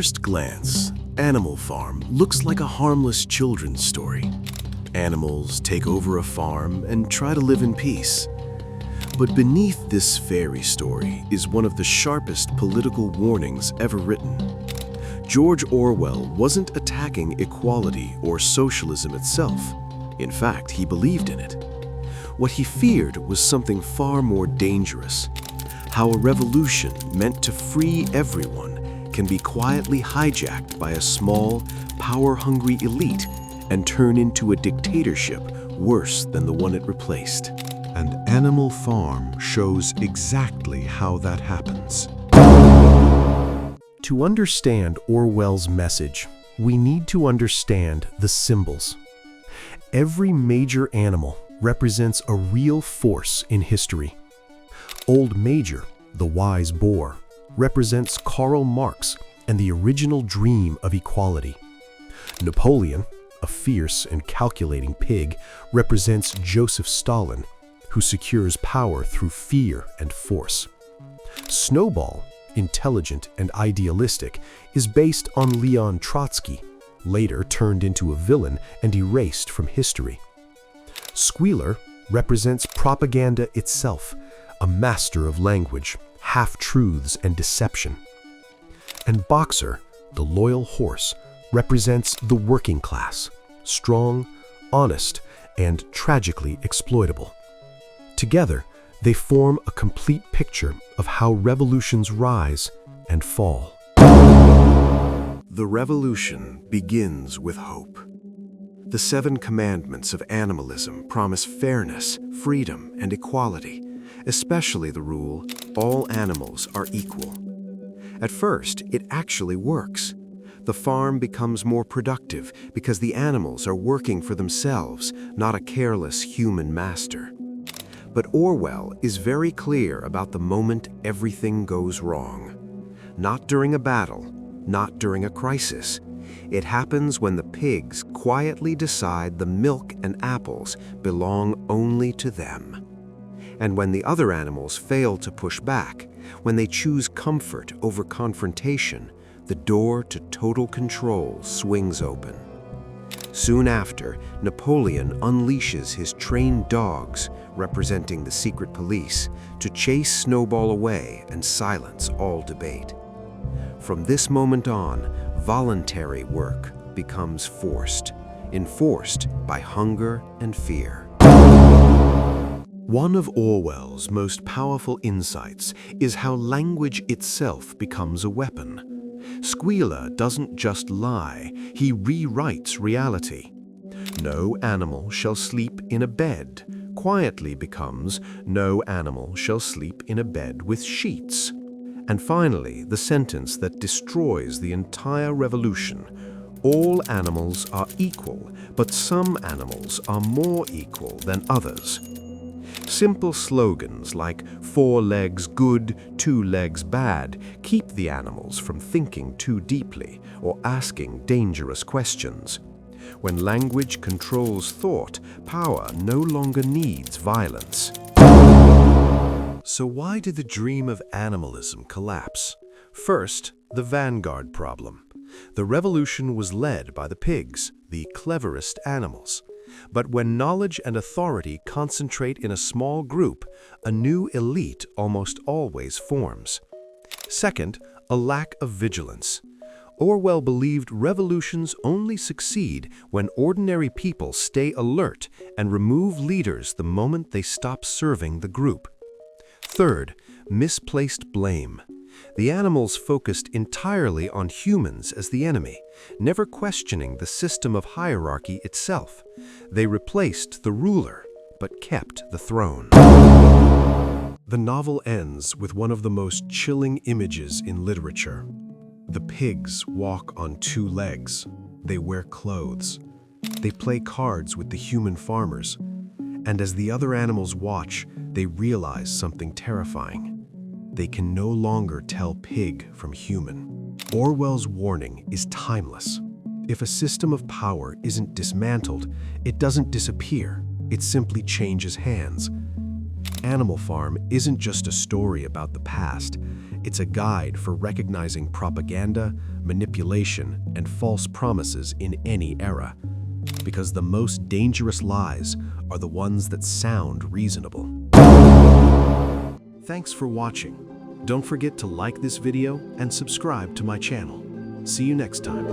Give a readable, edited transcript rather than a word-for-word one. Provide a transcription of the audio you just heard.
first glance, Animal Farm looks like a harmless children's story. Animals take over a farm and try to live in peace. But beneath this fairy story is one of the sharpest political warnings ever written. George Orwell wasn't attacking equality or socialism itself. In fact, he believed in it. What he feared was something far more dangerous: how a revolution meant to free everyone can be quietly hijacked by a small, power-hungry elite and turn into a dictatorship worse than the one it replaced. And Animal Farm shows exactly how that happens. To understand Orwell's message, we need to understand the symbols. Every major animal represents a real force in history. Old Major, the wise boar, represents Karl Marx and the original dream of equality. Napoleon, a fierce and calculating pig, represents Joseph Stalin, who secures power through fear and force. Snowball, intelligent and idealistic, is based on Leon Trotsky, later turned into a villain and erased from history. Squealer represents propaganda itself, a master of language, half-truths and deception. And Boxer, the loyal horse, represents the working class, strong, honest, and tragically exploitable. Together, they form a complete picture of how revolutions rise and fall. The revolution begins with hope. The 7 commandments of animalism promise fairness, freedom, and equality, especially the rule, all animals are equal. At first, it actually works. The farm becomes more productive because the animals are working for themselves, not a careless human master. But Orwell is very clear about the moment everything goes wrong. Not during a battle, not during a crisis. It happens when the pigs quietly decide the milk and apples belong only to them. And when the other animals fail to push back, when they choose comfort over confrontation, the door to total control swings open. Soon after, Napoleon unleashes his trained dogs, representing the secret police, to chase Snowball away and silence all debate. From this moment on, voluntary work becomes forced, enforced by hunger and fear. One of Orwell's most powerful insights is how language itself becomes a weapon. Squealer doesn't just lie, he rewrites reality. No animal shall sleep in a bed quietly becomes no animal shall sleep in a bed with sheets. And finally, the sentence that destroys the entire revolution: all animals are equal, but some animals are more equal than others. Simple slogans like 4 legs good, 2 legs bad keep the animals from thinking too deeply or asking dangerous questions. When language controls thought, power no longer needs violence. So why did the dream of animalism collapse? First, the vanguard problem. The revolution was led by the pigs, the cleverest animals. But when knowledge and authority concentrate in a small group, a new elite almost always forms. Second, a lack of vigilance. Orwell believed revolutions only succeed when ordinary people stay alert and remove leaders the moment they stop serving the group. Third, misplaced blame. The animals focused entirely on humans as the enemy, never questioning the system of hierarchy itself. They replaced the ruler, but kept the throne. The novel ends with one of the most chilling images in literature. The pigs walk on 2 legs. They wear clothes. They play cards with the human farmers. And as the other animals watch, they realize something terrifying. They can no longer tell pig from human. Orwell's warning is timeless. If a system of power isn't dismantled, it doesn't disappear. It simply changes hands. Animal Farm isn't just a story about the past. It's a guide for recognizing propaganda, manipulation, and false promises in any era. Because the most dangerous lies are the ones that sound reasonable. Thanks for watching. Don't forget to like this video and subscribe to my channel. See you next time.